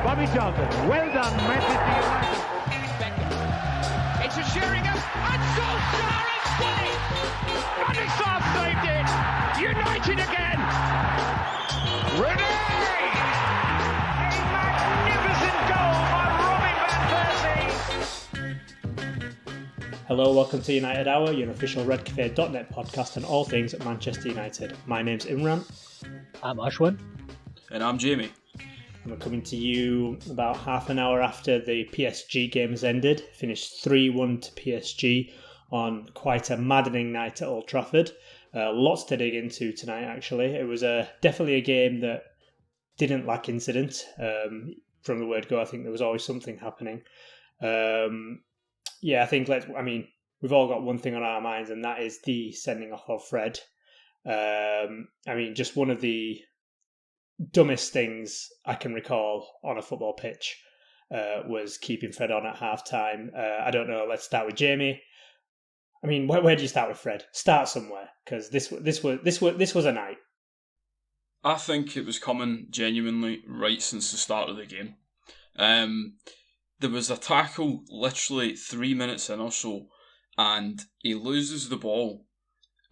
Bobby Charlton, well done, Manchester United. It's a Sheringham, and Solskjaer has won it! And it's half saved it! United again! Renee! A magnificent goal by Robin van Persie! Hello, welcome to United Hour, your official redcafe.net podcast on all things Manchester United. My name's Imran. I'm Ashwin. And I'm Jamie. And we're coming to you about half an hour after the PSG game has ended. Finished 3-1 to PSG on quite a maddening night at Old Trafford. Lots to dig into tonight, actually. It was definitely a game that didn't lack incident. From the word go, I think there was always something happening. I think we've all got one thing on our minds, and that is the sending off of Fred. Just one of the dumbest things I can recall on a football pitch was keeping Fred on at half time. I don't know. Let's start with Jamie. I mean, where do you start with Fred? Start somewhere, because this was a night. I think it was coming genuinely right since the start of the game. There was a tackle literally 3 minutes in or so, and he loses the ball.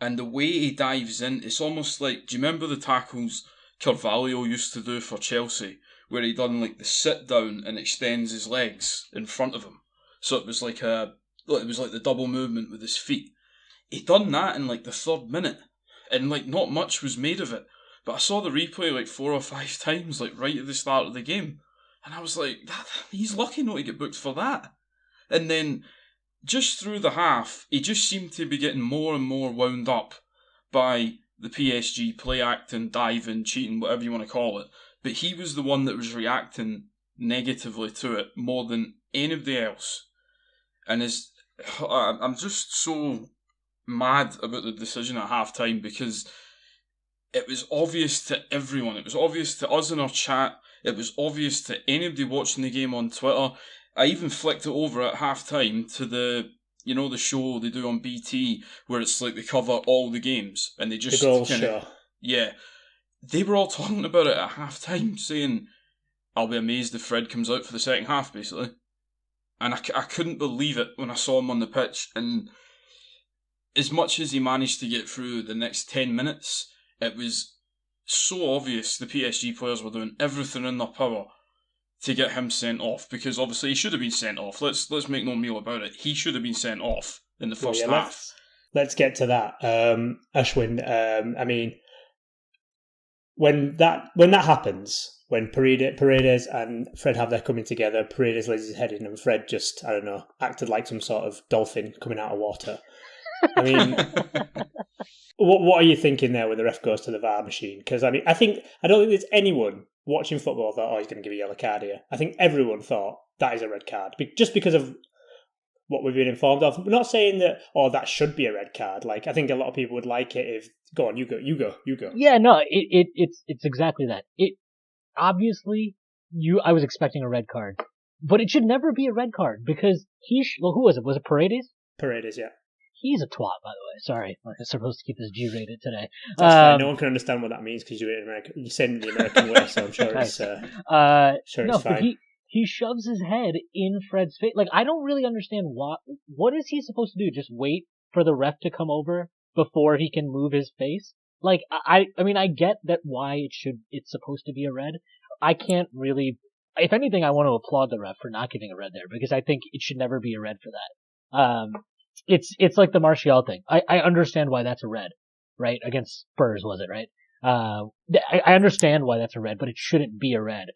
And the way he dives in, it's almost like, do you remember the tackles Carvalho used to do for Chelsea, where he done like the sit down and extends his legs in front of him? So it was like the double movement with his feet. He done that in like the third minute, and like not much was made of it. But I saw the replay like 4 or 5 times, like right at the start of the game. And I was like, he's lucky not to get booked for that. And then, just through the half, he just seemed to be getting more and more wound up by the PSG play acting, diving, cheating, whatever you want to call it. But he was the one that was reacting negatively to it more than anybody else. And I'm just so mad about the decision at half time, because it was obvious to everyone. It was obvious to us in our chat. It was obvious to anybody watching the game on Twitter. I even flicked it over at half time to the show they do on BT where it's like they cover all the games and they just the goal show. Yeah. They were all talking about it at half time, saying, I'll be amazed if Fred comes out for the second half, basically. And I couldn't believe it when I saw him on the pitch. And as much as he managed to get through the next 10 minutes, it was so obvious the PSG players were doing everything in their power to get him sent off, because obviously he should have been sent off. Let's make no meal about it. He should have been sent off in the first half. Let's get to that, Ashwin. When that happens, when Paredes and Fred have their coming together, Paredes lays his head in, and Fred just, I don't know, acted like some sort of dolphin coming out of water. I mean, what are you thinking there when the ref goes to the VAR machine? Because I don't think there's anyone watching football thought, he's going to give a yellow card here. I think everyone thought that is a red card, just because of what we've been informed of. We're not saying that, that should be a red card. Like, I think a lot of people would like it if, go on, you go. Yeah, no, it's exactly that. It obviously, I was expecting a red card, but it should never be a red card, because who was it? Was it Paredes? Paredes, yeah. He's a twat, by the way. Sorry, I'm supposed to keep this G-rated today. That's fine. No one can understand what that means because you're in America. You say it in the American way, so I'm sure it's it's fine. He shoves his head in Fred's face. Like, I don't really understand what is he supposed to do? Just wait for the ref to come over before he can move his face? Like, I get that why it's supposed to be a red. I can't really. If anything, I want to applaud the ref for not giving a red there, because I think it should never be a red for that. It's like the Martial thing. I understand why that's a red, right? Against Spurs, was it, right? I understand why that's a red, but it shouldn't be a red.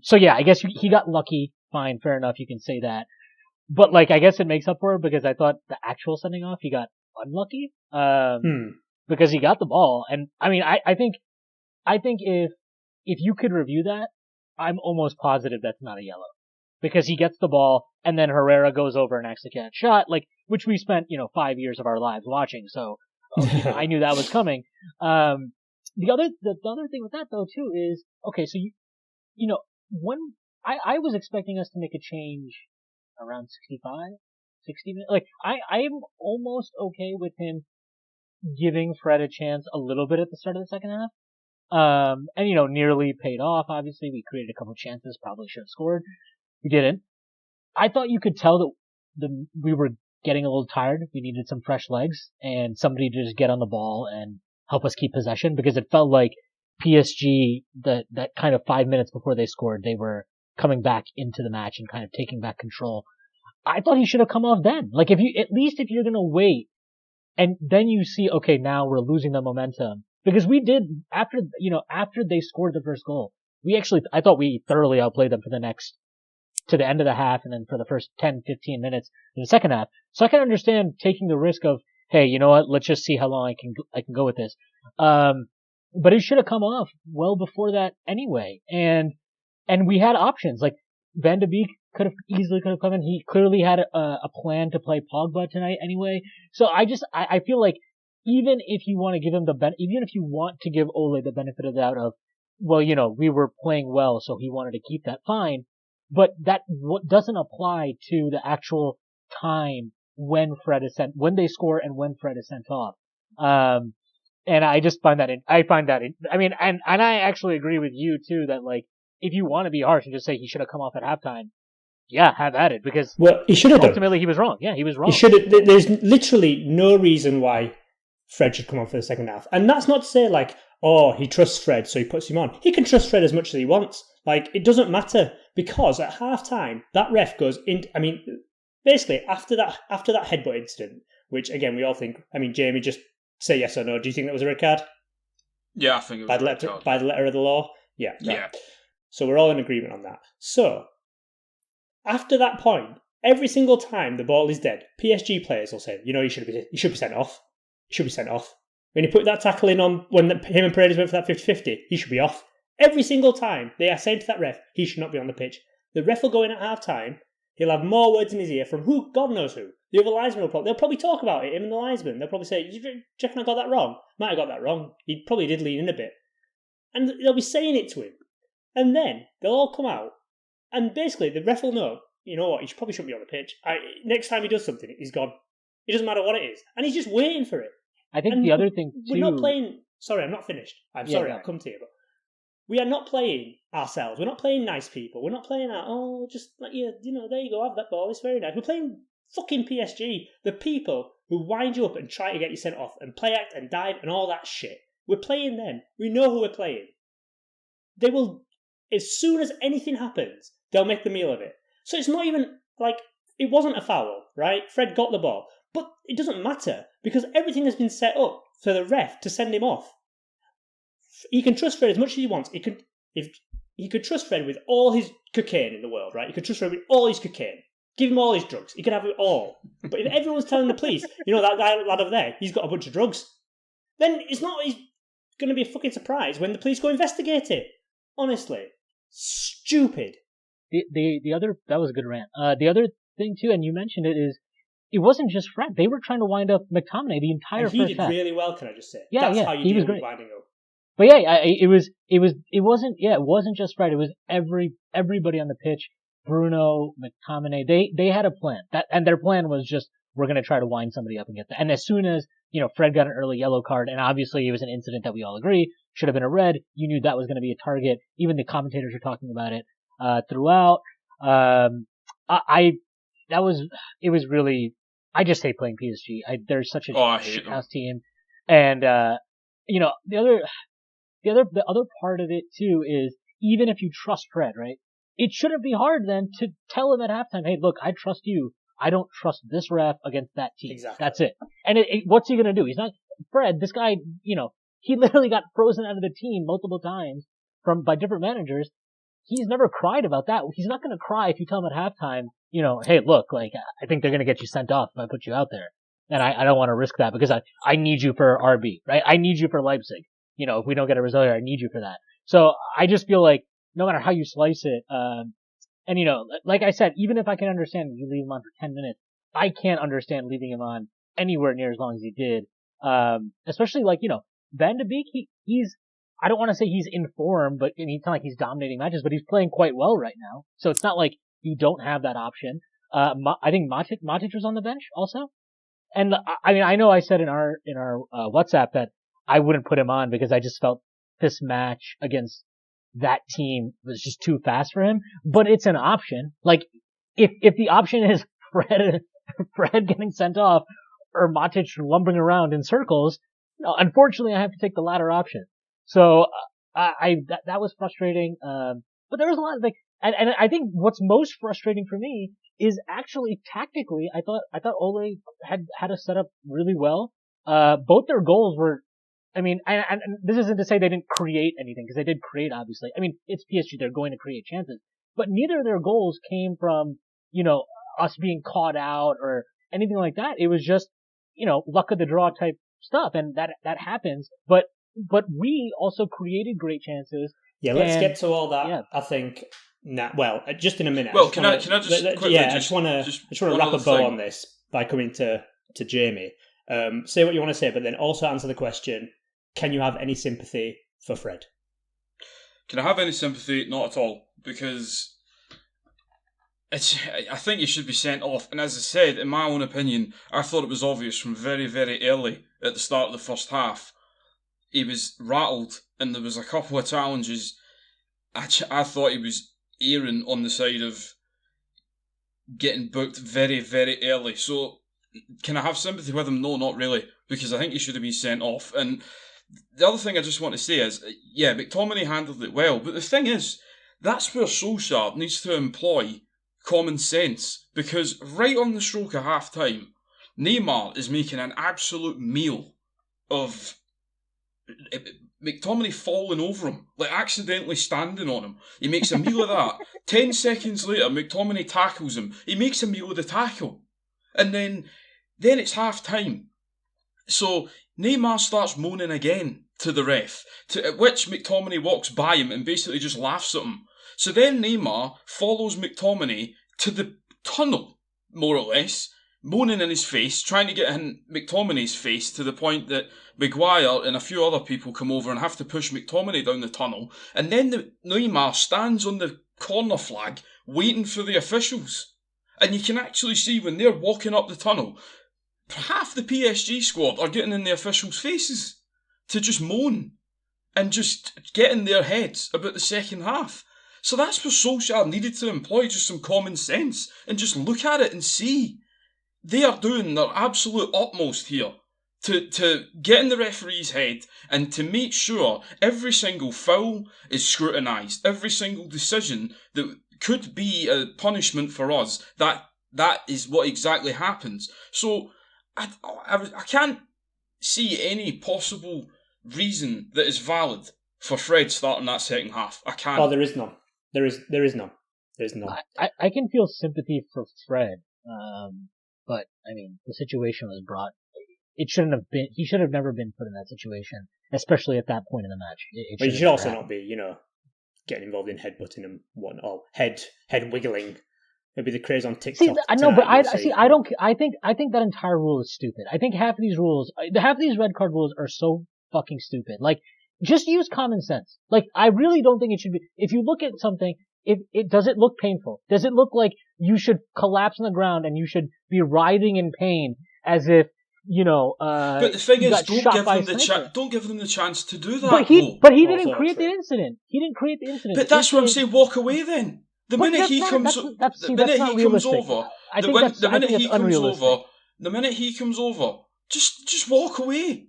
So yeah, I guess he got lucky. Fine, fair enough. You can say that. But like, I guess it makes up for it, because I thought the actual sending off, he got unlucky. Because he got the ball. And I mean, I think if you could review that, I'm almost positive that's not a yellow. Because he gets the ball, and then Herrera goes over and actually gets shot, like, which we spent, 5 years of our lives watching, so I knew that was coming. The other thing with that, though, too, is, okay, so when I was expecting us to make a change around 65, 60 minutes. Like, I'm almost okay with him giving Fred a chance a little bit at the start of the second half, And nearly paid off. Obviously, we created a couple chances, probably should have scored. We didn't. I thought you could tell that we were getting a little tired. We needed some fresh legs and somebody to just get on the ball and help us keep possession, because it felt like PSG, that kind of 5 minutes before they scored, they were coming back into the match and kind of taking back control. I thought he should have come off then. Like, if you're gonna wait and then you see, okay, now we're losing the momentum, because we did, after they scored the first goal, I thought we thoroughly outplayed them to the end of the half, and then for the first 10, 15 minutes in the second half. So I can understand taking the risk of, hey, you know what, let's just see how long I can go with this. But it should have come off well before that anyway. And we had options. Like, Van de Beek could have come in. He clearly had a plan to play Pogba tonight anyway. So I feel like even if you want to give him even if you want to give Ole the benefit of the doubt of, well, we were playing well, so he wanted to keep that, fine. But that doesn't apply to the actual time when they score and when Fred is sent off. And I just find that I mean, and I actually agree with you too, that like, if you want to be harsh and just say he should have come off at halftime, yeah, have at it, because he should have ultimately he was wrong. Yeah, he was wrong. He should have. There's literally no reason why Fred should come on for the second half. And that's not to say like, oh, he trusts Fred, so he puts him on. He can trust Fred as much as he wants. Like, it doesn't matter, because at half-time, that ref goes in. I mean, basically, after that headbutt incident, which, again, we all think, I mean, Jamie, just say yes or no. Do you think that was a red card? Yeah, I think it was a red card. By the letter of the law? Yeah. Right. Yeah. So we're all in agreement on that. So, after that point, every single time the ball is dead, PSG players will say, he should be sent off. He should be sent off. When he put that tackle in on when him and Paredes went for that 50-50, he should be off. Every single time they are saying to that ref, he should not be on the pitch. The ref will go in at half time. He'll have more words in his ear from God knows who. The other linesman they'll probably talk about it, him and the linesman. They'll probably say, do you reckon I got that wrong? Might have got that wrong. He probably did lean in a bit. And they'll be saying it to him. And then they'll all come out. And basically the ref will know, you know what, he probably shouldn't be on the pitch. Next time he does something, he's gone. It doesn't matter what it is. And he's just waiting for it. I think the other thing too... We're not playing... Sorry, I'm not finished. I'm sorry, I'll come to you. But we are not playing ourselves. We're not playing nice people. We're not playing just like, there you go, have that ball. It's very nice. We're playing fucking PSG. The people who wind you up and try to get you sent off and play act and dive and all that shit. We're playing them. We know who we're playing. They will, as soon as anything happens, they'll make the meal of it. So it's not even like, it wasn't a foul, right? Fred got the ball. But it doesn't matter, because everything has been set up for the ref to send him off. He can trust Fred as much as he wants. He could trust Fred with all his cocaine in the world, right? He could trust Fred with all his cocaine. Give him all his drugs. He could have it all. But if everyone's telling the police, that lad over there, he's got a bunch of drugs, then it's going to be a fucking surprise when the police go investigate it. Honestly. Stupid. The other, that was a good rant. The other thing too, and you mentioned it, is it wasn't just Fred. They were trying to wind up McTominay the entire first half. He did really well, can I just say? Yeah, That's how you deal with winding up. But yeah, it wasn't just Fred. It was everybody on the pitch. Bruno, McTominay, they had a plan. And their plan was just, we're going to try to wind somebody up and get that. And as soon as, Fred got an early yellow card, and obviously it was an incident that we all agree should have been a red, you knew that was going to be a target. Even the commentators were talking about it, throughout. It was really, I just hate playing PSG. They're such a shit house team. And, the other part of it too is, even if you trust Fred, right? It shouldn't be hard then to tell him at halftime, hey, look, I trust you. I don't trust this ref against that team. Exactly. That's it. And what's he gonna do? He's not, Fred, this guy, he literally got frozen out of the team multiple times by different managers. He's never cried about that. He's not gonna cry if you tell him at halftime, hey, look, like, I think they're gonna get you sent off if I put you out there. And I don't want to risk that, because I need you for RB, right? I need you for Leipzig. If we don't get a result here, I need you for that. So I just feel like, no matter how you slice it, and like I said, even if I can understand you leave him on for 10 minutes, I can't understand leaving him on anywhere near as long as he did. Especially like, Van de Beek, he's, I don't want to say he's in form, but it's not like he's dominating matches, but he's playing quite well right now. So it's not like you don't have that option. I think Matic was on the bench also. And I mean, I know I said in our WhatsApp that I wouldn't put him on because I just felt this match against that team was just too fast for him, but it's an option. Like, if the option is Fred getting sent off or Matic lumbering around in circles, no, unfortunately I have to take the latter option. So, that was frustrating. But there was a lot of and I think what's most frustrating for me is actually tactically, I thought Ole had us set up really well. Both their goals were, I mean, and this isn't to say they didn't create anything, because they did create, obviously. I mean, it's PSG, they're going to create chances. But neither of their goals came from, us being caught out or anything like that. It was just, luck of the draw type stuff, and that happens. But we also created great chances. Yeah, let's get to all that. Yeah. I think. Just in a minute. Well, can I just quickly? Yeah, I just want to wrap a bow on this by coming to Jamie. Say what you want to say, but then also answer the question: can you have any sympathy for Fred? Can I have any sympathy? Not at all, because I think he should be sent off. And as I said, in my own opinion, I thought it was obvious from very, very early at the start of the first half. He was rattled, and there was a couple of challenges. I thought he was erring on the side of getting booked very, very early. So, can I have sympathy with him? No, not really, because I think he should have been sent off. And the other thing I just want to say is, yeah, McTominay handled it well, but the thing is, that's where Solskjaer needs to employ common sense, because right on the stroke of half-time, Neymar is making an absolute meal of McTominay falling over him, like accidentally standing on him. He makes a meal of that. 10 seconds later, McTominay tackles him. He makes a meal of the tackle. And then it's half-time. So Neymar starts moaning again to the ref, at which McTominay walks by him and basically just laughs at him. So then Neymar follows McTominay to the tunnel, more or less, moaning in his face, trying to get in McTominay's face to the point that Maguire and a few other people come over and have to push McTominay down the tunnel. And then Neymar stands on the corner flag waiting for the officials. And you can actually see when they're walking up the tunnel, half the PSG squad are getting in the officials' faces to just moan and just get in their heads about the second half. So that's where Solskjaer needed to employ just some common sense and just look at it and see. They are doing their absolute utmost here to get in the referee's head and to make sure every single foul is scrutinised, every single decision that could be a punishment for us, that is what exactly happens. So I can't see any possible reason that is valid for Fred starting that second half. I can't. Oh, there is none. There is none. There's none. I can feel sympathy for Fred, but I mean the situation was brought. It shouldn't have been. He should have never been put in that situation, especially at that point in the match. But you should also not be, getting involved in headbutting him, or head wiggling. Maybe the craze on TikTok. See, I know, but I don't. I think that entire rule is stupid. I think half of these red card rules are so fucking stupid. Like, just use common sense. Like, I really don't think it should be. If you look at something, does it look painful? Does it look like you should collapse on the ground and you should be writhing in pain as if but the thing is, don't give them the chance to do that. But he didn't create the incident. He didn't create the incident. But that's what I'm saying. Walk away then. The minute he comes over, just walk away.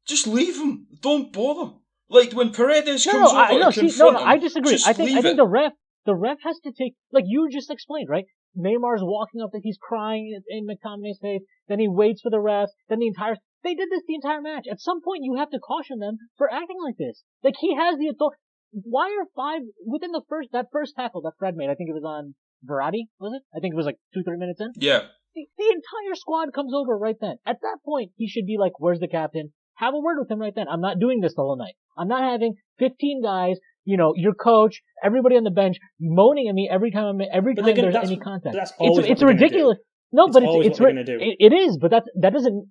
Just leave him. Don't bother. Like when Paredes comes over to confront him, I disagree. Just I think leave it. the ref has to take, like you just explained, right? Neymar's walking up, that he's crying in McTominay's face. Then he waits for the ref. Then they did this the entire match. At some point, you have to caution them for acting like this. Like, he has the authority. Why are five within that first tackle that Fred made? I think it was on Verratti, was it? I think it was like 2-3 minutes in. Yeah. The entire squad comes over right then. At that point, he should be like, "Where's the captain?" Have a word with him right then. I'm not doing this the whole night. I'm not having 15 guys, your coach, everybody on the bench moaning at me every time there's any contact. It's ridiculous. No, but it is, but that doesn't.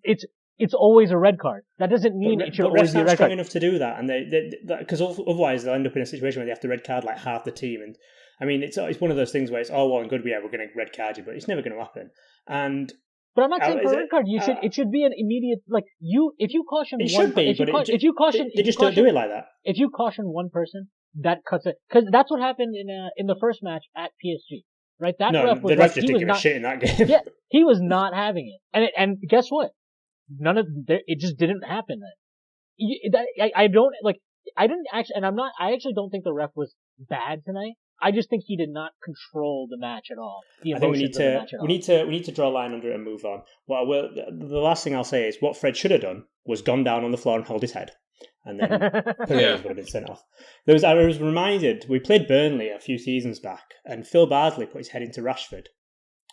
It's always a red card. That doesn't mean it should always be a red card. Strong enough to do that, and because otherwise they'll end up in a situation where they have to red card like half the team. And I mean, it's one of those things where it's well and good. We're going to red card you, but it's never going to happen. And But I'm not saying for is a red card. It should be an immediate if you caution It one should be, but they just don't do it like that. If you caution one person, that cuts it, because that's what happened in the first match at PSG, right? That ref was the ref just didn't give a shit in that game. Yeah, he was not having it, and guess what? It just didn't happen then. I actually don't think the ref was bad tonight. I just think he did not control the match at all. I think we need to draw a line under it and move on. The last thing I'll say is what Fred should have done was gone down on the floor and held his head, and then Perez would have been sent off. I was reminded we played Burnley a few seasons back, and Phil Bardsley put his head into Rashford.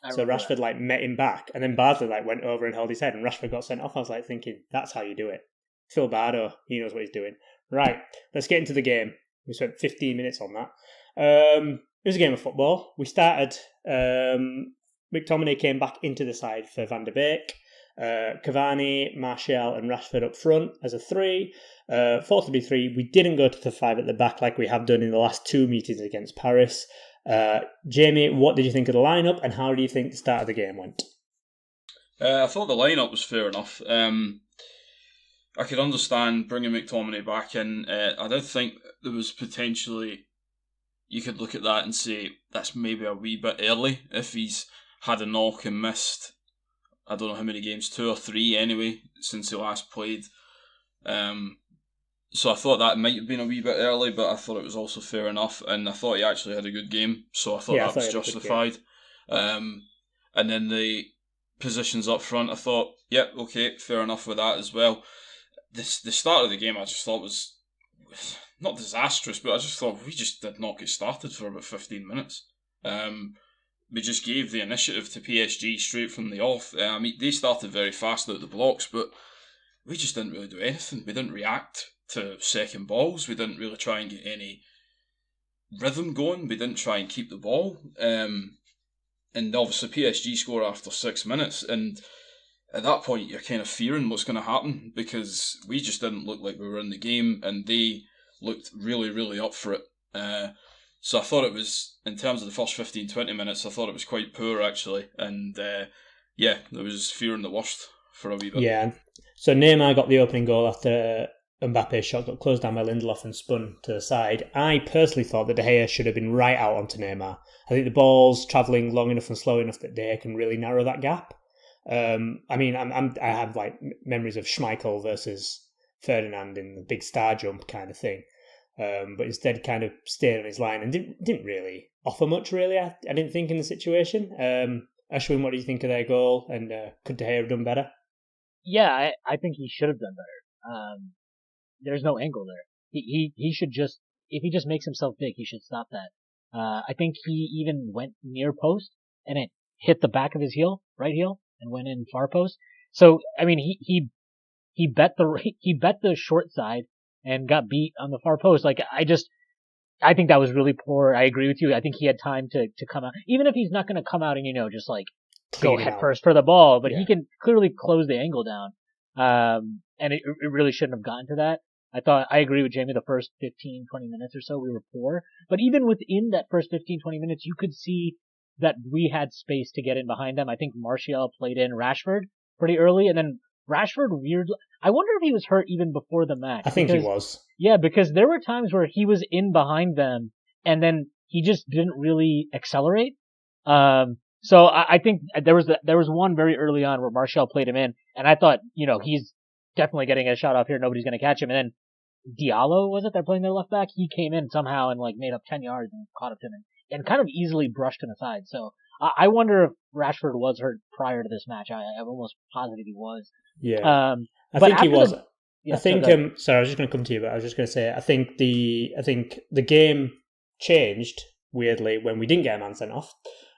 So Rashford met him back, and then Bardsley went over and held his head, and Rashford got sent off. I was thinking, that's how you do it. Phil Bardo, he knows what he's doing. Right, let's get into the game. We spent 15 minutes on that. It was a game of football. We started. McTominay came back into the side for Van de Beek. Cavani, Martial, and Rashford up front as a 3. 4-3-3. We didn't go to the 5 at the back like we have done in the last 2 meetings against Paris. Jamie, what did you think of the lineup, and how do you think the start of the game went? I thought the lineup was fair enough. I could understand bringing McTominay back in. I did think there was potentially, you could look at that and say that's maybe a wee bit early if he's had a knock and missed, I don't know how many games, 2 or 3 anyway, since he last played. So I thought that might have been a wee bit early, but I thought it was also fair enough, and I thought he actually had a good game, so I thought that was justified. And then the positions up front, I thought, yep, okay, fair enough with that as well. The start of the game I just thought was not disastrous, but I just thought we just did not get started for about 15 minutes. We just gave the initiative to PSG straight from the off. I mean, they started very fast out the blocks, but we just didn't really do anything. We didn't react to second balls. We didn't really try and get any rhythm going. We didn't try and keep the ball. And obviously PSG score after 6 minutes, and at that point you're kind of fearing what's going to happen, because we just didn't look like we were in the game, and they looked really, really up for it. So I thought it was, in terms of the first 15-20 minutes, I thought it was quite poor actually, and there was fearing the worst for a wee bit. Yeah, so Neymar got the opening goal after Mbappe's shot got closed down by Lindelof and spun to the side. I personally thought that De Gea should have been right out onto Neymar. I think the ball's travelling long enough and slow enough that De Gea can really narrow that gap. I mean, I have memories of Schmeichel versus Ferdinand in the big star jump kind of thing, but instead kind of stayed on his line and didn't really offer much. Really, I didn't think in the situation. Ashwin, what do you think of their goal? And could De Gea have done better? Yeah, I think he should have done better. There's no angle there. He should just, if he just makes himself big, he should stop that. I think he even went near post and it hit the back of his right heel, and went in far post. So I mean, he bet the short side and got beat on the far post. I think that was really poor. I agree with you. I think he had time to come out, even if he's not going to come out and just go head first for the ball, but he can clearly close the angle down. And it really shouldn't have gotten to that. I agree with Jamie, the first 15, 20 minutes or so we were poor, but even within that first 15, 20 minutes, you could see that we had space to get in behind them. I think Martial played in Rashford pretty early, and then Rashford I wonder if he was hurt even before the match. I think he was. Yeah, because there were times where he was in behind them, and then he just didn't really accelerate. So I think there was one very early on where Martial played him in, and I thought, he's definitely getting a shot off here. Nobody's going to catch him. And then Diallo, was it? They're playing their left back. He came in somehow and made up 10 yards and caught up to him and kind of easily brushed him aside. So I wonder if Rashford was hurt prior to this match. I'm almost positive he was. Yeah. I think he was. Sorry, I was just going to come to you, but I was just going to say, I think the game changed weirdly when we didn't get a man sent off.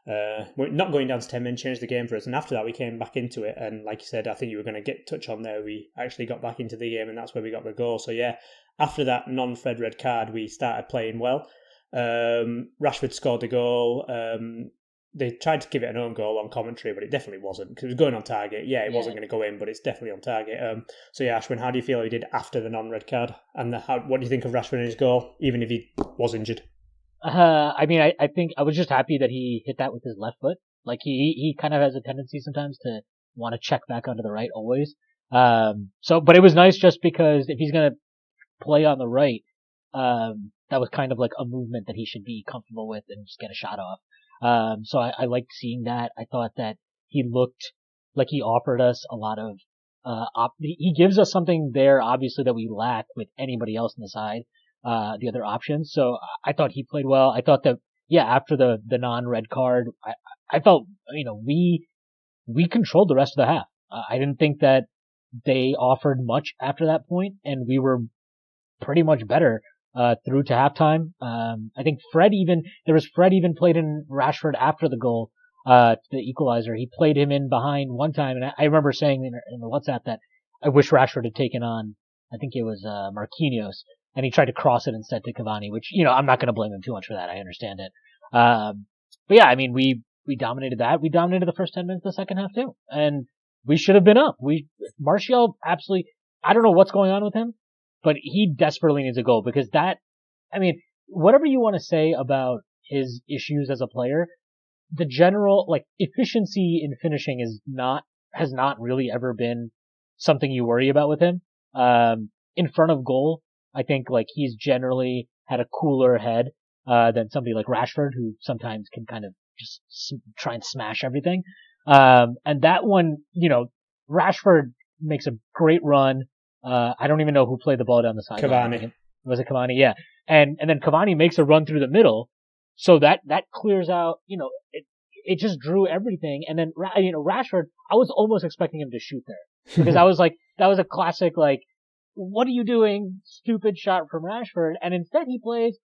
We're not going down to 10 men changed the game for us, and after that we came back into it, and like you said, I think you were going to touch on there, we actually got back into the game, and that's where we got the goal. So yeah, after that non-Fred red card we started playing well. Rashford scored the goal. They tried to give it an own goal on commentary, but it definitely wasn't, because it was going on target. It wasn't going to go in, but it's definitely on target. So yeah, Ashwin, how do you feel he did after the non-red card, and what do you think of Rashford and his goal, even if he was injured? I mean, I think I was just happy that he hit that with his left foot. He kind of has a tendency sometimes to want to check back onto the right always. But it was nice just because if he's going to play on the right, that was kind of like a movement that he should be comfortable with and just get a shot off. So I liked seeing that. I thought that he looked like he offered us a lot of, he gives us something there, obviously, that we lack with anybody else on the side, the other options. So I thought he played well. I thought that, yeah, after the non-red card, I felt, we controlled the rest of the half. I didn't think that they offered much after that point, and we were pretty much better through to halftime. I think Fred even played in Rashford after the goal, the equalizer. He played him in behind one time, and I remember saying in the WhatsApp that I wish Rashford had taken on, I think it was Marquinhos, and he tried to cross it instead to Cavani, which, I'm not going to blame him too much for that. I understand it. But yeah, we dominated that. We dominated the first 10 minutes of the second half too, and we should have been up. Martial absolutely, I don't know what's going on with him, but he desperately needs a goal because whatever you want to say about his issues as a player, the general, efficiency in finishing has not really ever been something you worry about with him. In front of goal, I think, he's generally had a cooler head, than somebody like Rashford, who sometimes can kind of just try and smash everything. And that one, Rashford makes a great run. I don't even know who played the ball down the sideline. Cavani. Was it Cavani? Yeah. And then Cavani makes a run through the middle. So that clears out, it just drew everything. And then, Rashford, I was almost expecting him to shoot there. Because I was like, that was a classic, what are you doing? Stupid shot from Rashford. And instead he plays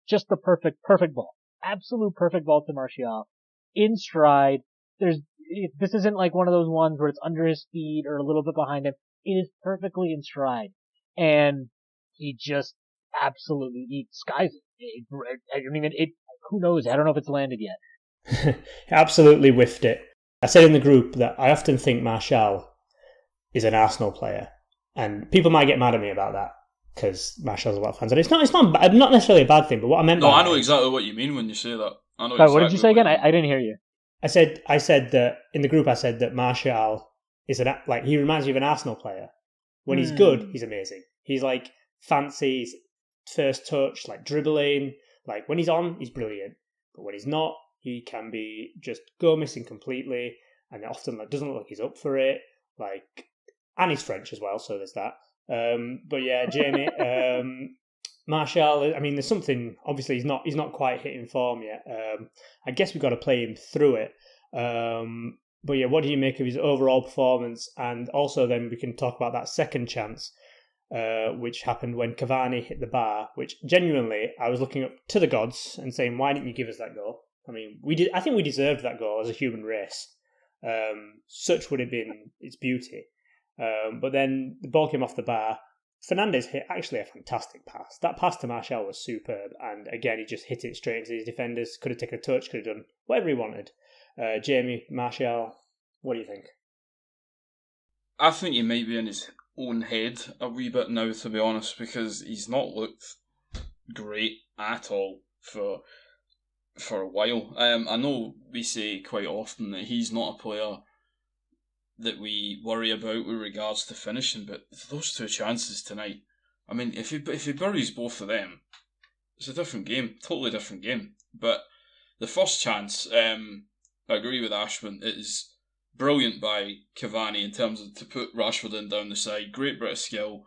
just the perfect ball. Absolute perfect ball to Martial. In stride. This isn't like one of those ones where it's under his feet or a little bit behind him. It is perfectly in stride. And he just absolutely skies it. Who knows? I don't know if it's landed yet. Absolutely whiffed it. I said in the group that I often think Martial is an Arsenal player. And people might get mad at me about that because Martial's a lot of fans. And it's not necessarily a bad thing, but what I meant by I know exactly what you mean when you say that. I know. Sorry, what did you say again? I didn't hear you. I said that in the group. I said that Martial is he reminds me of an Arsenal player. When he's good, he's amazing. He's fancy, he's first touch, dribbling. When he's on, he's brilliant. But when he's not, he can be just go missing completely, and it often doesn't look like he's up for it. And he's French as well, so there's that. But yeah, Jamie, Martial. There's something. Obviously, he's not quite hitting form yet. I guess we've got to play him through it. But yeah, what do you make of his overall performance? And also, then we can talk about that second chance, which happened when Cavani hit the bar. Which genuinely, I was looking up to the gods and saying, "Why didn't you give us that goal?" We did. I think we deserved that goal as a human race. Such would have been its beauty. But then the ball came off the bar. Fernandes hit actually a fantastic pass. That pass to Martial was superb. And again, he just hit it straight into his defenders. Could have taken a touch, could have done whatever he wanted. Jamie, Martial, what do you think? I think he might be in his own head a wee bit now, to be honest, because he's not looked great at all for a while. I know we say quite often that he's not a player that we worry about with regards to finishing, but those two chances tonight, if he buries both of them, it's a different game, totally different game. But the first chance, I agree with Ashwin, it is brilliant by Cavani in terms of to put Rashford in down the side, great bit of skill,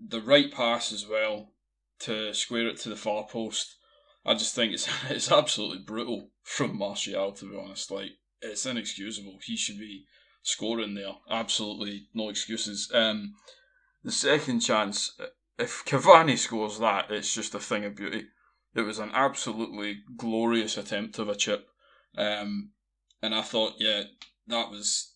the right pass as well to square it to the far post. I just think it's absolutely brutal from Martial, to be honest. It's inexcusable. He should be scoring there. Absolutely no excuses. The second chance, if Cavani scores that, it's just a thing of beauty. It was an absolutely glorious attempt of a chip. And I thought, yeah, that was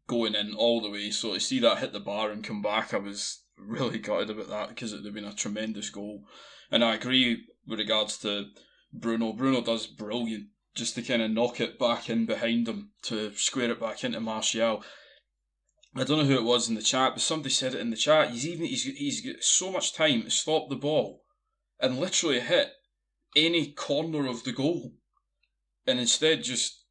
going in all the way. So to see that hit the bar and come back, I was really gutted about that because it would have been a tremendous goal. And I agree with regards to Bruno. Bruno does brilliant just to kind of knock it back in behind him, to square it back into Martial. I don't know who it was in the chat, but somebody said it in the chat. He's got so much time to stop the ball and literally hit any corner of the goal, and instead just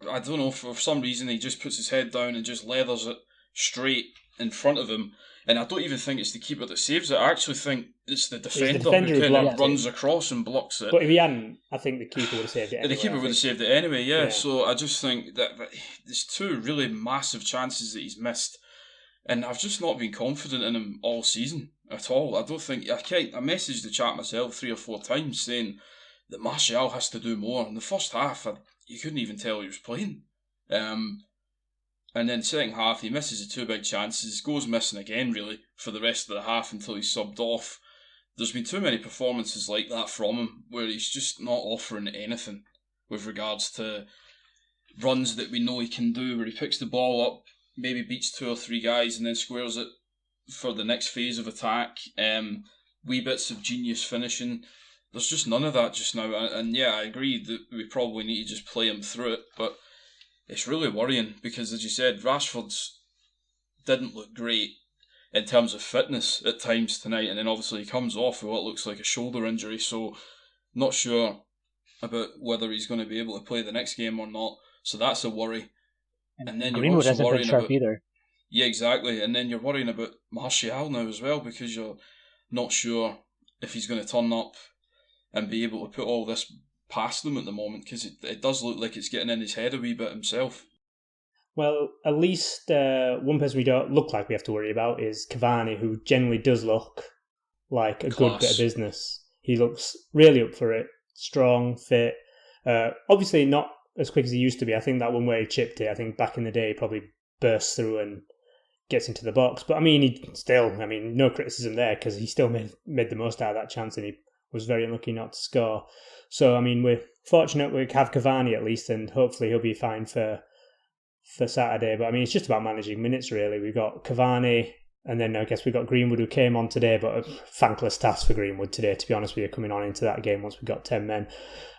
I don't know, for some reason he just puts his head down and just leathers it straight in front of him. And I don't even think it's the keeper that saves it. I actually think it's the defender who kind of runs across and blocks it. But if he hadn't, I think the keeper would have saved it anyway. The keeper would have saved it anyway, yeah. So I just think that there's two really massive chances that he's missed. And I've just not been confident in him all season at all. I don't think... I messaged the chat myself 3 or 4 times saying that Martial has to do more. In the first half, you couldn't even tell he was playing. And then second half, he misses the 2 big chances, goes missing again, really, for the rest of the half until he's subbed off. There's been too many performances like that from him, where he's just not offering anything with regards to runs that we know he can do, where he picks the ball up, maybe beats 2 or 3 guys, and then squares it for the next phase of attack. Wee bits of genius finishing. There's just none of that just now. And yeah, I agree that we probably need to just play him through it, but it's really worrying because, as you said, Rashford's didn't look great in terms of fitness at times tonight, and then obviously he comes off with what looks like a shoulder injury, so not sure about whether he's going to be able to play the next game or not, so that's a worry. And then Greenwood hasn't been sharp either. Yeah, exactly, and then you're worrying about Martial now as well, because you're not sure if he's going to turn up and be able to put all this past them at the moment, because it does look like it's getting in his head a wee bit himself. Well, at least one person we don't look like we have to worry about is Cavani, who generally does look like a good bit of business. He looks really up for it, strong, fit. Obviously not as quick as he used to be. I think that one where he chipped it, I think back in the day he probably bursts through and gets into the box. But I mean, no criticism there, because he still made the most out of that chance and he was very unlucky not to score. So, I mean, we're fortunate we have Cavani at least, and hopefully he'll be fine for Saturday. But I mean, it's just about managing minutes, really. We've got Cavani, and then I guess we've got Greenwood, who came on today, but a thankless task for Greenwood today, to be honest with you, coming on into that game once we got 10 men.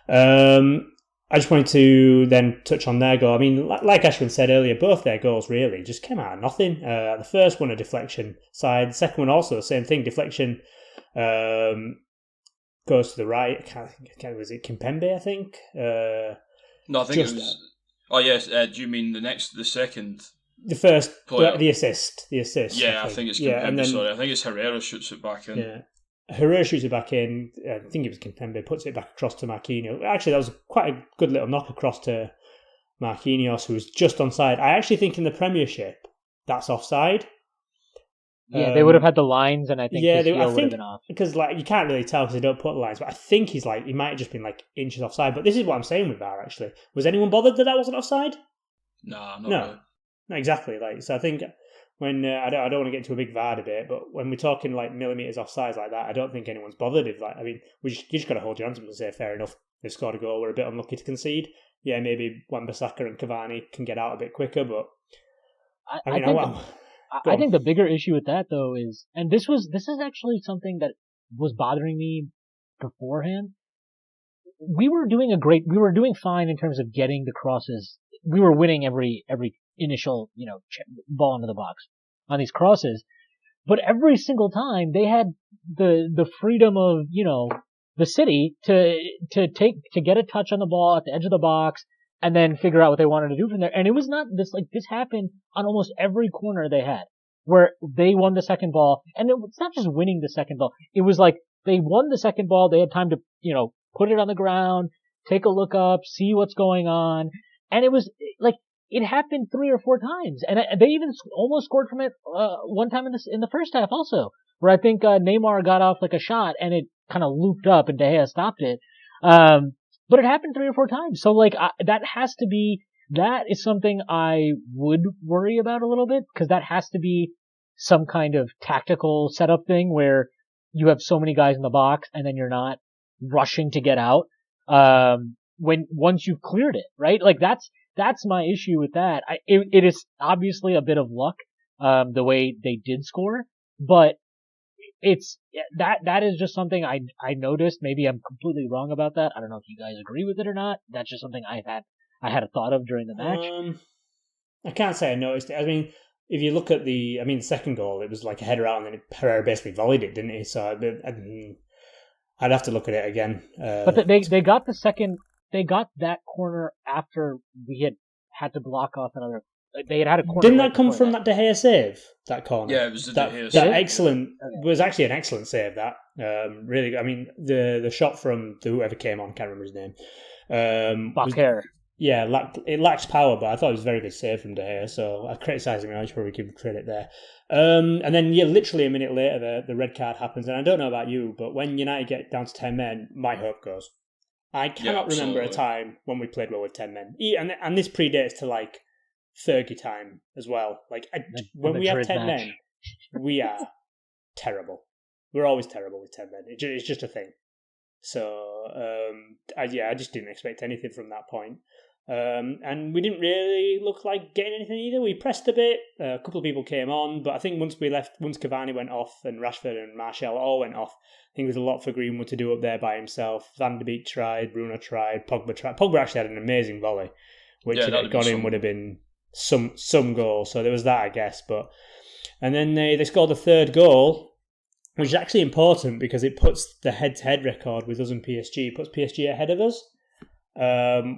I just wanted to then touch on their goal. I mean, like Ashwin said earlier, both their goals really just came out of nothing. The first one, a deflection side. The second one also, the same thing, deflection. Goes to the right. Was it Kimpembe, I think? No, I think it was... Oh, yes. Do you mean the second? The first, the assist. Yeah, I think it's Kimpembe, sorry. I think it's Herrera shoots it back in. Yeah. Herrera shoots it back in. I think it was Kimpembe, puts it back across to Marquinhos. Actually, that was quite a good little knock across to Marquinhos, who was just onside. I actually think in the Premiership, that's offside. Yeah, they would have had the lines, and I think his heel would have been off. Because you can't really tell because they don't put the lines, but I think he might have just been inches offside. But this is what I'm saying with VAR, actually. Was anyone bothered that wasn't offside? No, not really. No, exactly. So I think when, I don't want to get into a big VAR debate, but when we're talking millimetres offsides like that, I don't think anyone's bothered. You just got to hold your hands up and say, fair enough, they've scored a goal, we're a bit unlucky to concede. Yeah, maybe Wan-Bissaka and Cavani can get out a bit quicker, but I think the bigger issue with that, though, is, and this is actually something that was bothering me beforehand. We were doing fine in terms of getting the crosses. We were winning every initial, ball into the box on these crosses. But every single time they had the freedom of, the city to get a touch on the ball at the edge of the box, and then figure out what they wanted to do from there. And it was not this happened on almost every corner they had, where they won the second ball. And it's not just winning the second ball. It was they won the second ball. They had time to, put it on the ground, take a look up, see what's going on. And it was it happened 3 or 4 times. And they even almost scored from it, one time in the first half also, where I think, Neymar got off a shot and it kind of looped up and De Gea stopped it. But it happened 3 or 4 times. So, that is something I would worry about a little bit, because that has to be some kind of tactical setup thing where you have so many guys in the box and then you're not rushing to get out, once you've cleared it, right? That's my issue with that. It is obviously a bit of luck, the way they did score, but that is just something I noticed. Maybe I'm completely wrong about that. I don't know if you guys agree with it or not. That's just something I had a thought of during the match. I can't say I noticed it. I mean, if you look at the second goal, it was like a header out, and then Herrera basically volleyed it, didn't he? So I'd have to look at it again. But they got the second. They got that corner after we had had to block off another. They had a corner. Didn't that come from that De Gea save? That corner. Yeah, it was the De Gea that save. excellent was actually an excellent save. That really, I mean, the shot from whoever came on, can't remember his name. Bakker. Yeah, it lacks power, but I thought it was a very good save from De Gea, so I criticise him. I should probably give him credit there. And then, literally a minute later, the red card happens. And I don't know about you, but when United get down to 10 men, my hope goes. I cannot remember a time when we played well with 10 men. And this predates to, like, Fergie time as well. Like, when we have 10 men, we are terrible. We're always terrible with 10 men. It's just a thing. So, I just didn't expect anything from that point. And we didn't really look like getting anything either. We pressed a bit. A couple of people came on, but I think once Cavani went off and Rashford and Martial all went off, I think there was a lot for Greenwood to do up there by himself. Van de Beek tried, Bruno tried, Pogba tried. Pogba actually had an amazing volley, which if it had gone in would have been some goal. So there was that, I guess. And then they scored the third goal, which is actually important because it puts the head-to-head record with us and PSG. It puts PSG ahead of us.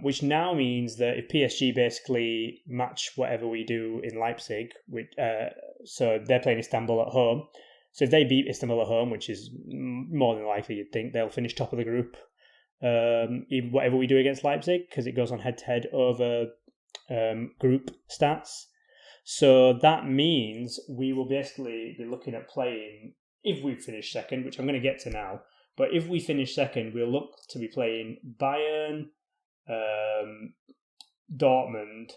Which now means that if PSG basically match whatever we do in Leipzig, so they're playing Istanbul at home. So if they beat Istanbul at home, which is more than likely, you'd think they'll finish top of the group. In whatever we do against Leipzig, because it goes on head-to-head over group stats. So that means we will basically be looking at playing, if we finish second, which I'm going to get to now. But if we finish second, we'll look to be playing Bayern, Dortmund,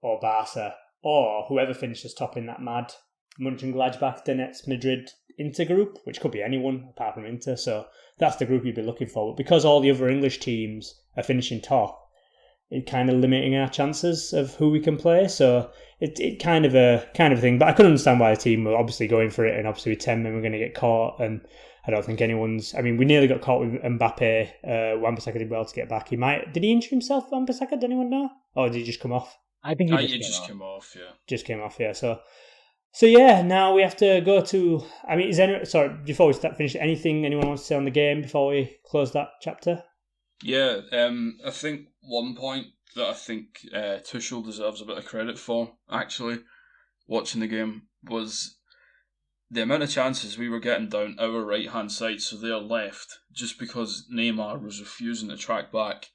or Barca, or whoever finishes top in that mad Mönchengladbach, Donetsk, Madrid Inter group, which could be anyone apart from Inter. So that's the group you'd be looking for. But because all the other English teams are finishing top, it's kind of limiting our chances of who we can play. So it kind of a thing. But I couldn't understand why the team were obviously going for it, and obviously with 10 men we're going to get caught. And I don't think anyone's. I mean, we nearly got caught with Mbappe. Wan-Bissaka did well to get back. Did he injure himself, Wan-Bissaka? Did anyone know? Or did he just come off? I think he just came off. Yeah, just came off. Yeah. So yeah. Now we have to go to. I mean, before we finish, anything anyone wants to say on the game before we close that chapter? Yeah. I think one point that I think Tuchel deserves a bit of credit for, actually, watching the game, was the amount of chances we were getting down our right-hand side, so their left, just because Neymar was refusing to track back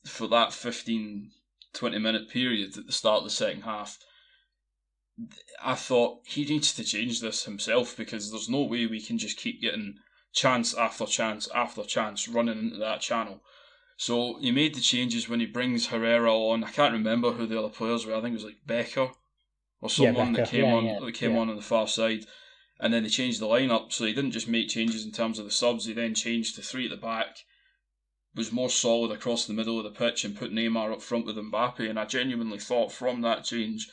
for that 15-20 minute period at the start of the second half. I thought he needs to change this himself, because there's no way we can just keep getting chance after chance after chance running into that channel. So he made the changes when he brings Herrera on. I can't remember who the other players were. I think it was like Becker or someone that came on the far side. And then they changed the lineup. So he didn't just make changes in terms of the subs. He then changed to 3 at the back, was more solid across the middle of the pitch, and put Neymar up front with Mbappe. And I genuinely thought from that change,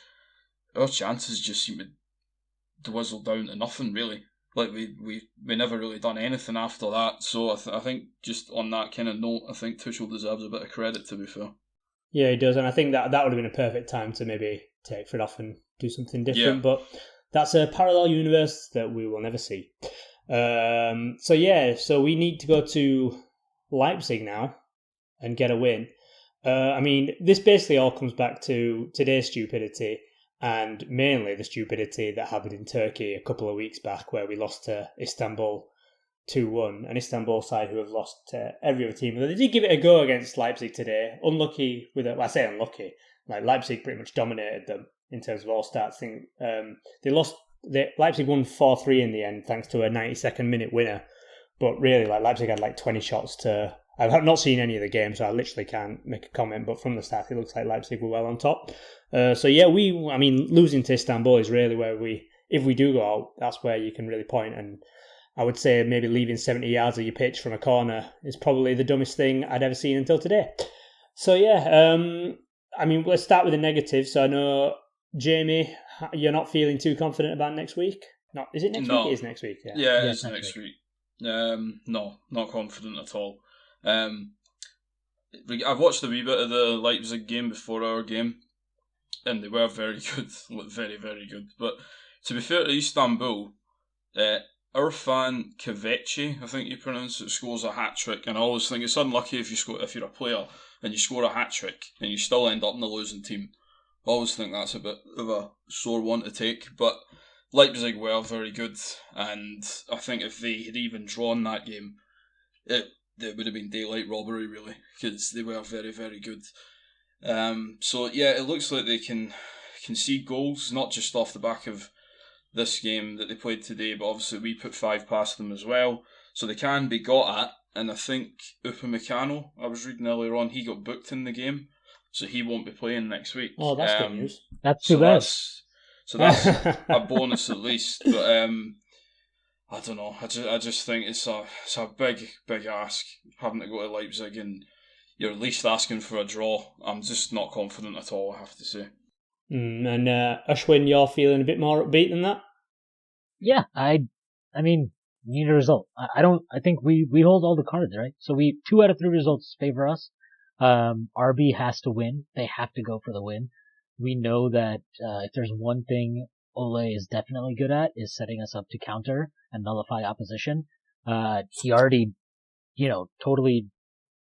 our chances just seemed to dwizzle down to nothing, really. Like, we never really done anything after that. So I think just on that kind of note, I think Tuchel deserves a bit of credit, to be fair. Yeah, he does. And I think that would have been a perfect time to maybe take Fred off and do something different. Yeah. But that's a parallel universe that we will never see. So we need to go to Leipzig now and get a win. I mean, this basically all comes back to today's stupidity, and mainly the stupidity that happened in Turkey a couple of weeks back, where we lost to Istanbul 2-1, an Istanbul side who have lost to every other team. They did give it a go against Leipzig today. Unlucky I say unlucky. Like, Leipzig pretty much dominated them in terms of all stats. Leipzig won 4-3 in the end, thanks to a 92nd minute winner. But really, like, Leipzig had like 20 shots to. I've not seen any of the games, so I literally can't make a comment. But from the start, it looks like Leipzig were well on top. Losing to Istanbul is really where if we do go out, that's where you can really point. And I would say maybe leaving 70 yards of your pitch from a corner is probably the dumbest thing I'd ever seen until today. So let's start with the negatives. So I know, Jamie, you're not feeling too confident about next week? Is it next week? It is next week. Yeah, it's next week. No, not confident at all. I've watched a wee bit of the Leipzig game before our game, and they were very good, very, very good. But to be fair to Istanbul, Irfan Kvechi, I think you pronounce it, scores a hat trick, and I always think it's unlucky if you're a player and you score a hat trick and you still end up in the losing team. I always think that's a bit of a sore one to take, but Leipzig were very good, and I think if they had even drawn that game, it would have been daylight robbery, really, because they were very, very good. So yeah, it looks like they can concede goals, not just off the back of this game that they played today, but obviously we put 5 past them as well, so they can be got at. And I think Upamecano, I was reading earlier on, he got booked in the game, so he won't be playing next week. Oh, that's good news. That's too bad. That's a bonus at least, but I don't know. I just think it's a big ask having to go to Leipzig, and you're at least asking for a draw. I'm just not confident at all, I have to say. And Ashwin, you're feeling a bit more upbeat than that? Yeah, I mean, need a result. I think we hold all the cards, right? So 2 out of 3 results favor us. RB has to win. They have to go for the win. We know that, if there's one thing Ole is definitely good at, is setting us up to counter and nullify opposition. He already, totally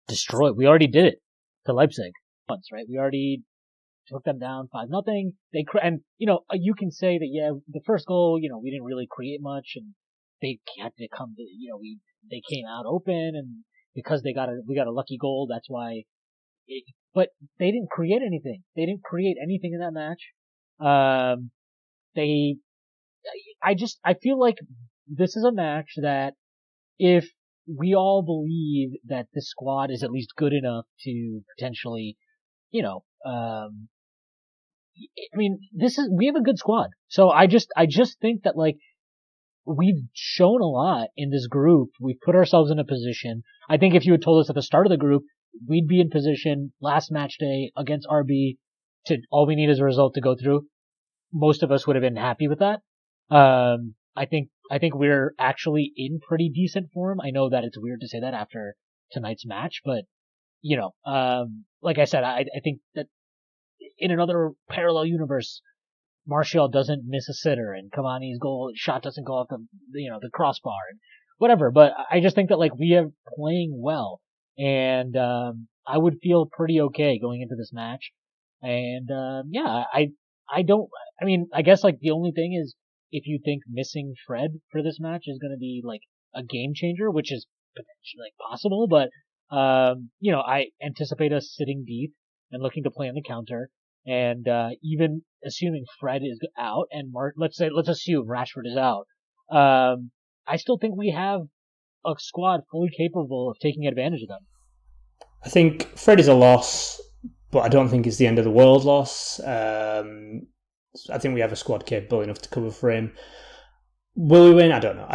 destroyed. We already did it to Leipzig once, right? We already took them down 5-0. And you can say that, yeah, the first goal, we didn't really create much, and they had to come to, they came out open, and because we got a lucky goal, that's why. But they didn't create anything. They didn't create anything in that match. I feel like this is a match that, if we all believe that this squad is at least good enough to potentially, we have a good squad. So I just think that, like, we've shown a lot in this group. We've put ourselves in a position. I think if you had told us at the start of the group, we'd be in position last match day against RB all we need is a result to go through, most of us would have been happy with that. I think we're actually in pretty decent form. I know that it's weird to say that after tonight's match, but like I said, I think that in another parallel universe, Martial doesn't miss a sitter, and Cavani's shot doesn't go off the crossbar, and whatever. But I just think that, like, we are playing well, and I would feel pretty okay going into this match. And I guess, like, the only thing is, if you think missing Fred for this match is going to be like a game changer, which is potentially, like, possible, but I anticipate us sitting deep and looking to play on the counter. And even assuming Fred is out and let's assume Rashford is out, I still think we have a squad fully capable of taking advantage of them. I think Fred is a loss, but I don't think it's the end of the world loss. I think we have a squad capable enough to cover for him. Will we win? I don't know.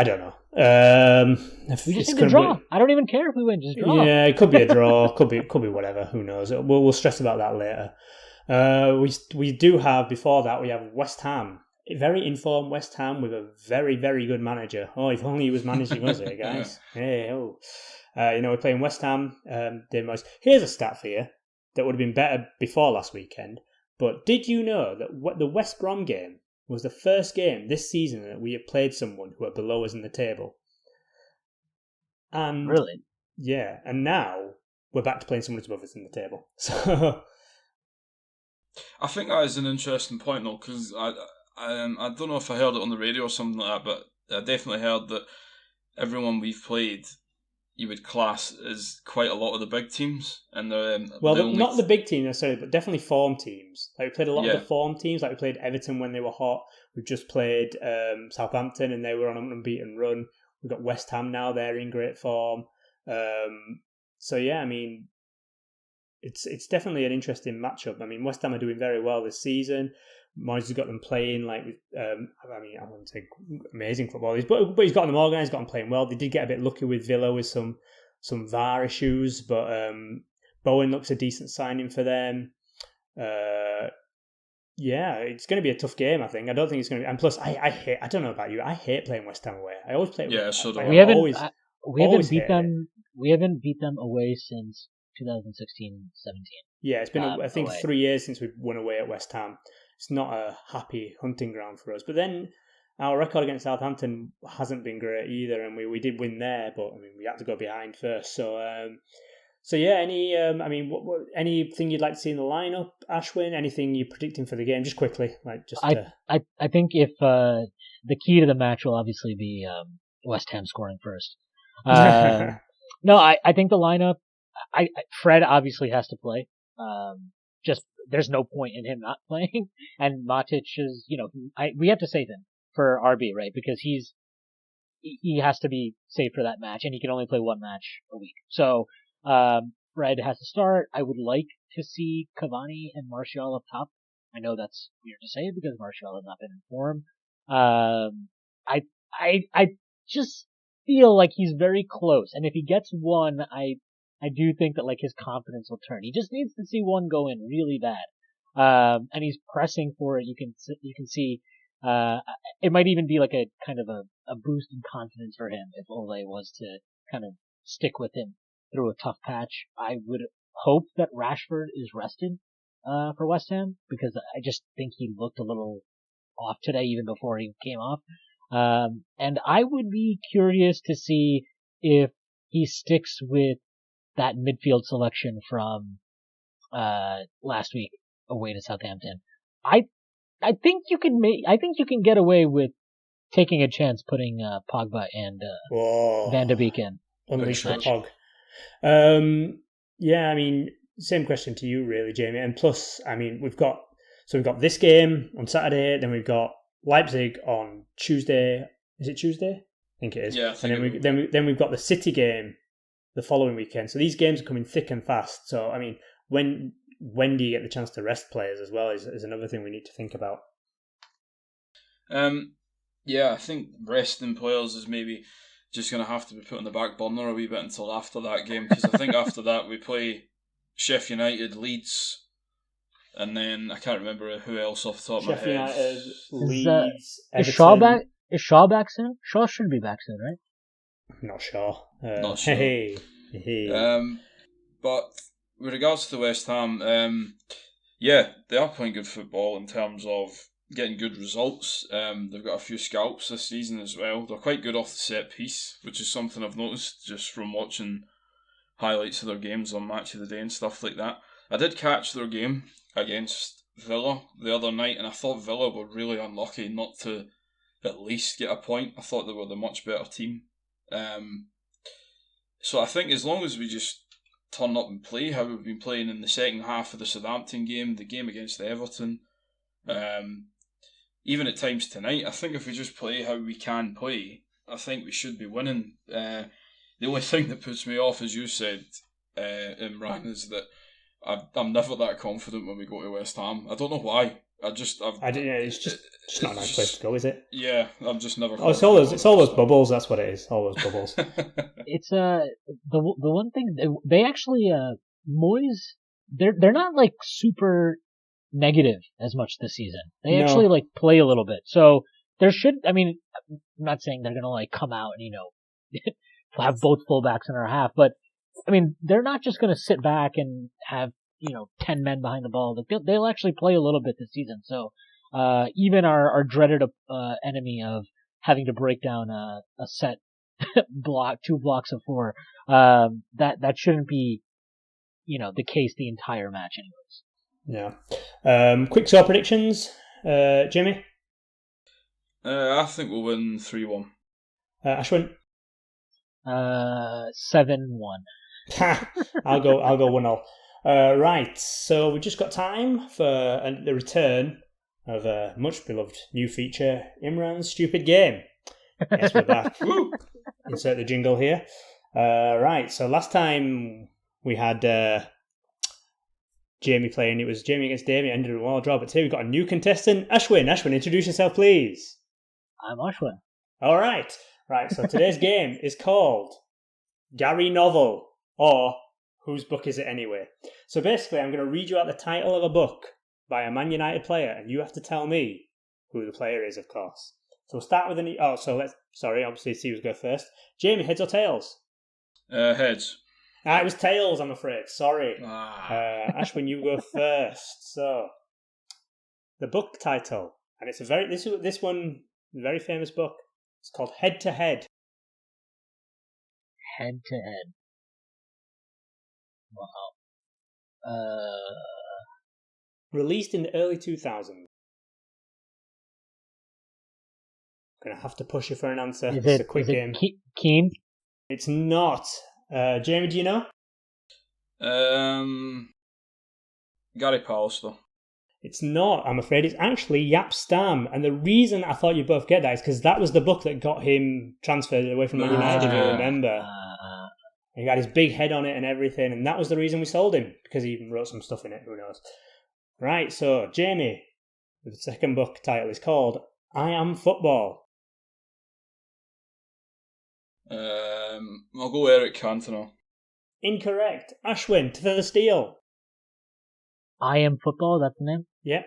We just need to draw. I don't even care if we win. Just draw. Yeah, it could be a draw. could be whatever. Who knows? We'll stress about that later. We do have, before that, we have West Ham. A very informed West Ham with a very, very good manager. Oh, if only he was managing us here, guys. Hey, oh. We're playing West Ham. Here's a stat for you that would have been better before last weekend. But did you know that the West Brom game was the first game this season that we have played someone who are below us in the table? And really? Yeah, and now we're back to playing someone who's above us in the table. So I think that is an interesting point, though, because I don't know if I heard it on the radio or something like that, but I definitely heard that everyone we've played, you would class as quite a lot of the big teams, and not the big team necessarily, but definitely form teams. Like, we played a lot of the form teams. Like, we played Everton when they were hot. We've just played Southampton, and they were on an unbeaten run. We've got West Ham now; they're in great form. So yeah, I mean, it's definitely an interesting matchup. I mean, West Ham are doing very well this season. Moyes has got them playing I wouldn't say amazing football, but he's got them organised, got them playing well. They did get a bit lucky with Villa with some VAR issues, but Bowen looks a decent signing for them. It's going to be a tough game, I think. I don't think it's going to be. And plus, I don't know about you, I hate playing West Ham away. I always play. Yeah, so do I. We haven't beat them. We haven't beat them away since 2016-17. Yeah, it's been I think 3 years since we've won away at West Ham. It's not a happy hunting ground for us. But then our record against Southampton hasn't been great either, and we did win there, but I mean we had to go behind first. So yeah, anything you'd like to see in the lineup, Ashwin? Anything you're predicting for the game? Just quickly, I think if the key to the match will obviously be West Ham scoring first. No, I think the lineup. Fred obviously has to play. Just there's no point in him not playing, and Matic is we have to save him for RB, right? Because he has to be saved for that match, and he can only play one match a week. So Fred has to start. I would like to see Cavani and Martial up top. I know that's weird to say because Martial has not been in form. I just feel like he's very close, and if he gets one, I do think that like his confidence will turn. He just needs to see one go in really bad, and he's pressing for it. You can see. It might even be like a kind of a boost in confidence for him if Ole was to kind of stick with him through a tough patch. I would hope that Rashford is rested for West Ham because I just think he looked a little off today even before he came off. And I would be curious to see if he sticks with that midfield selection from last week away to Southampton. I think you can get away with taking a chance putting Pogba and Van de Beek in. Unleash the Pog. Yeah, I mean, same question to you really, Jamie. And plus, I mean, we've got this game on Saturday, then we've got Leipzig on Tuesday. Is it Tuesday? I think it is. Yeah. And then we've got the City game the following weekend. So these games are coming thick and fast. So I mean, when do you get the chance to rest players as well is another thing we need to think about. Yeah, I think resting players is maybe just going to have to be put on the back burner a wee bit until after that game, because I think after that we play Sheffield United, Leeds, and then I can't remember who else off the top of my head. Sheffield United, Leeds, is Shaw back? Is Shaw back soon? Shaw should be back soon, right? Not sure. Not sure. Hey. But with regards to West Ham, yeah, they are playing good football in terms of getting good results. They've got a few scalps this season as well. They're quite good off the set piece, which is something I've noticed just from watching highlights of their games on Match of the Day and stuff like that. I did catch their game against Villa the other night, and I thought Villa were really unlucky not to at least get a point. I thought they were the much better team. So I think as long as we just turn up and play how we've been playing in the second half of the Southampton game, the game against Everton, even at times tonight, I think if we just play how we can play, I think we should be winning. The only thing that puts me off, as you said, Imran, is that I'm never that confident when we go to West Ham. I don't know why. It's just not a nice place to go, is it? Yeah, I'm just never. It's all those bubbles. That's what it is. All those bubbles. It's the one thing they actually Moyes, they're not like super negative as much this season. They actually like play a little bit. So there should. I mean, I'm not saying they're gonna like come out and have both fullbacks in our half, but I mean they're not just gonna sit back and have 10 men behind the ball. They'll actually play a little bit this season. So even our dreaded enemy of having to break down a set block, 2 blocks of 4, that shouldn't be the case the entire match anyways. Yeah. Quick score predictions, Jimmy. I think we'll win 3-1. Ashwin. 7-1. I'll go 1-0. Right, so we just got time for the return of a much beloved new feature, Imran's Stupid Game. Yes, we're back. Insert the jingle here. Right, so last time we had Jamie playing, it was Jamie against Davey, ended in a 1-1 draw, but today we've got a new contestant, Ashwin. Ashwin, introduce yourself, please. I'm Ashwin. All right, so today's game is called Gary Novel, or Whose Book Is It Anyway? So basically, I'm going to read you out the title of a book by a Man United player, and you have to tell me who the player is, of course. So we'll start with obviously see who's go first. Jamie, heads or tails? Heads. It was tails, I'm afraid. Sorry. Ashwin, you go first. So, the book title, and it's this one Very famous book. It's called Head to Head. Head to head. Wow. Released in the early 2000s. Gonna have to push you for an answer. It's a quick game. Keen? It's not. Jamie, do you know? Gary Pallister. It's not, I'm afraid. It's actually Jaap Stam. And the reason I thought you'd both get that is because that was the book that got him transferred away from Man United, if you remember. He had his big head on it and everything, and that was the reason we sold him, because he even wrote some stuff in it, who knows. Right, so, Jamie, the second book title is called I Am Football. I'll go Eric Cantona. Incorrect. Ashwin, for the steal. I Am Football, that's the name? Yep.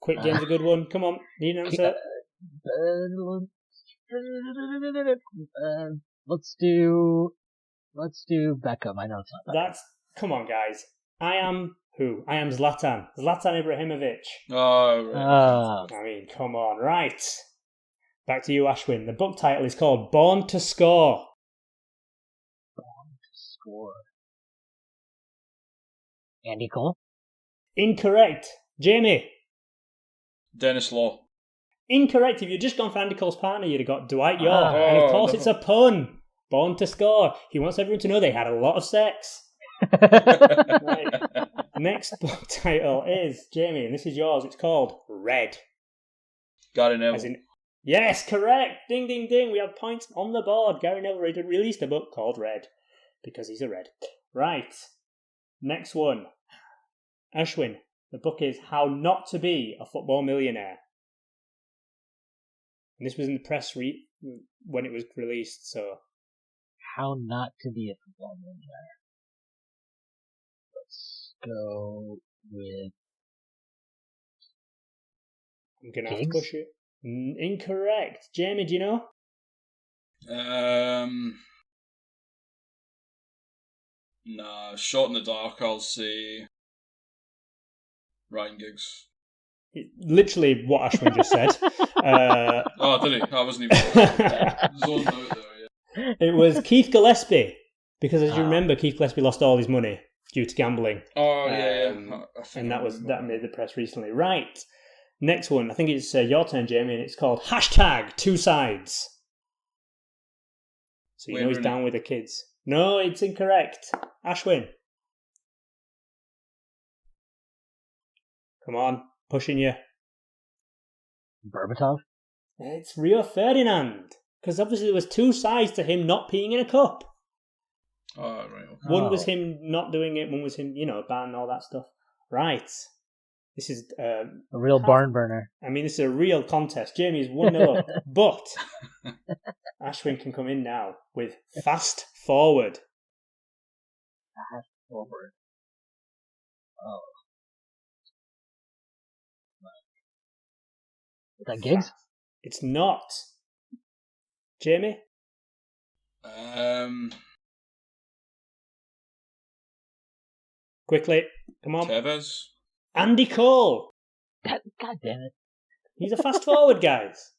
Quick game's a good one. Come on, need an answer. Let's do Beckham. I know it's not Beckham. Come on, guys. I am who? I am Zlatan. Zlatan Ibrahimovic. Oh, right. I mean, come on. Right. Back to you, Ashwin. The book title is called Born to Score. Score. Andy Cole? Incorrect. Jamie? Dennis Law. Incorrect. If you'd just gone for Andy Cole's partner, you'd have got Dwight York. And of course, it's a pun. Born to Score. He wants everyone to know they had a lot of sex. Right. Next book title is, Jamie, and this is yours, it's called Red. Gary Neville. Yes, correct. Ding, ding, ding. We have points on the board. Gary Neville released a book called Red. Because he's a red. Right. Next one. Ashwin. The book is How Not to Be a Football Millionaire. And this was in the press when it was released, so... How Not to Be a Football Millionaire. Let's go with... I'm going to have to push it. Incorrect. Jamie, do you know? Nah, shot in the dark, I'll say Ryan Giggs. Literally what Ashwin just said. Oh, did he? I wasn't even zoned out there, yeah. It was Keith Gillespie, because as you remember, Keith Gillespie lost all his money due to gambling. Oh, yeah. And that made the press recently. Right. Next one, I think it's your turn, Jamie, and it's called #2Sides. So you know he's down with the kids. No, it's incorrect. Ashwin. Come on, pushing you. Berbatov? It's Rio Ferdinand. Because obviously there was two sides to him not peeing in a cup. Oh, right. Okay. One was him not doing it, one was him, ban all that stuff. Right. This is... a real barn burner. I mean, this is a real contest. Jamie's 1-0 up. But Ashwin can come in now with Fast Forward. Fast Forward. Oh. Is that Giggs? It's not. Jamie? Quickly. Come on. Tevez. Andy Cole. God damn it. He's a fast forward, guys.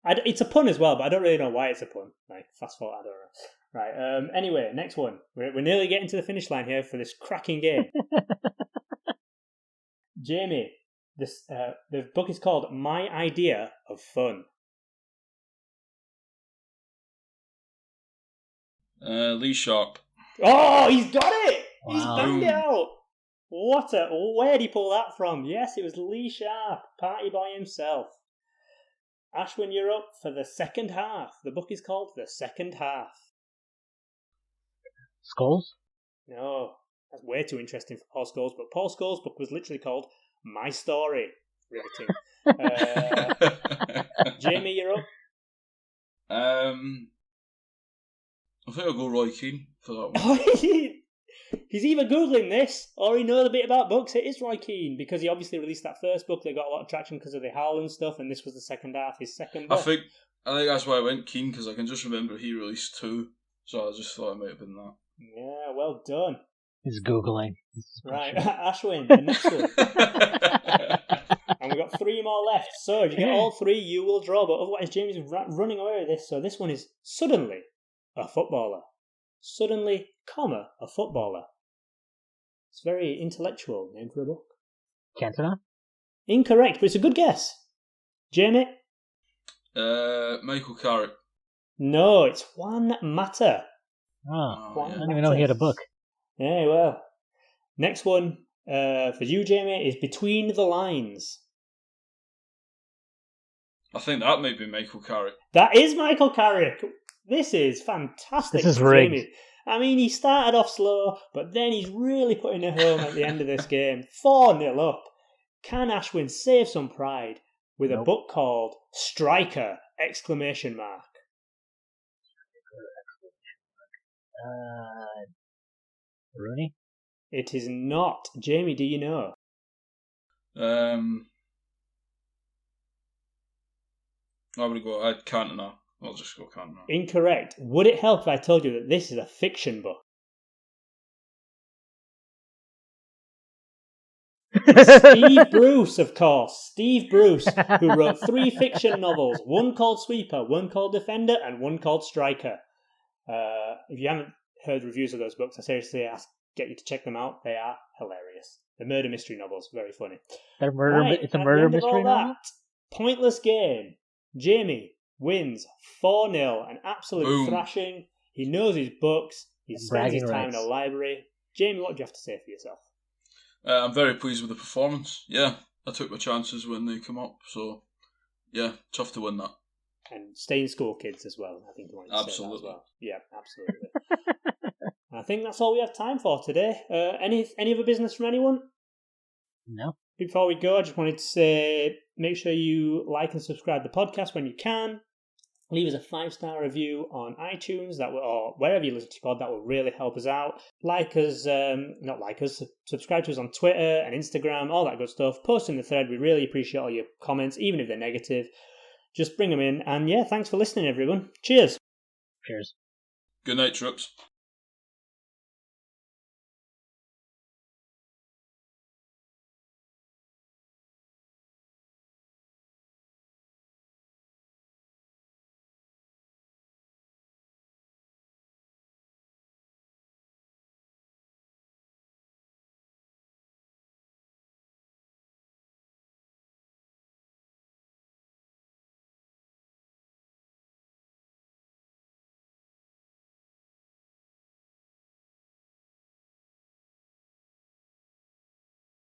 It's a pun as well, but I don't really know why it's a pun. Like, fast forward, I don't know. Right, anyway, next one. We're nearly getting to the finish line here for this cracking game. Jamie, the book is called My Idea of Fun. Lee Sharp. Oh, he's got it! Wow. He's banged it out! Where did he pull that from? Yes, it was Lee Sharp, party boy himself. Ashwin, you're up for the second half. The book is called The Second Half. Scholes? No, that's way too interesting for Paul Scholes, but Paul Scholes' book was literally called My Story. Riveting. Jamie, you're up. I think I'll go Roy Keane for that one. He's either Googling this or he knows a bit about books. It is Roy Keane because he obviously released that first book that got a lot of traction because of the Howland stuff, and this was the second half, his second book. I think that's why I went Keane, because I can just remember he released 2, so I just thought it might have been that. Yeah, well done. He's Googling. Right, Ashwin, the next one. And we've got 3 more left. So if you get all 3, you will draw. But otherwise, Jamie's running away with this. So this one is suddenly a footballer. Suddenly, a footballer. It's very intellectual name for a book. Cantona? Incorrect, but it's a good guess. Jamie? Michael Carrick. No, it's Juan Mata. Oh, I didn't even know he had a book. Yeah, well. Next one for you, Jamie, is Between the Lines. I think that might be Michael Carrick. That is Michael Carrick. This is fantastic. This is rigged. Jamie. I mean, he started off slow, but then he's really putting it home at the end of this game. 4-0 up. Can Ashwin save some pride with a book called Striker! Rooney? It is not. Jamie, do you know? I would go. I can't know. I'll just go can't know. Incorrect. Would it help if I told you that this is a fiction book? Steve Bruce, of course. Steve Bruce, who wrote 3 fiction novels. One called Sweeper, one called Defender, and one called Striker. If you haven't heard reviews of those books, I seriously get you to check them out. They are hilarious. The murder mystery novels, very funny. It's a murder mystery novel? Pointless game. Jamie wins 4-0, an absolute thrashing. He knows his books. He spends his time in a library. Jamie, what do you have to say for yourself? I'm very pleased with the performance. Yeah, I took my chances when they come up. So, yeah, tough to win that. And stay in school, kids, as well. I think you wanted to say that as well. Yeah, absolutely. I think that's all we have time for today. Any other business from anyone? No. Before we go, I just wanted to say, make sure you like and subscribe to the podcast when you can. Leave us a 5-star review on iTunes or wherever you listen to your pod. That will really help us out. Subscribe to us on Twitter and Instagram, all that good stuff. Post in the thread. We really appreciate all your comments, even if they're negative. Just bring them in. And yeah, thanks for listening, everyone. Cheers. Cheers. Good night, troops.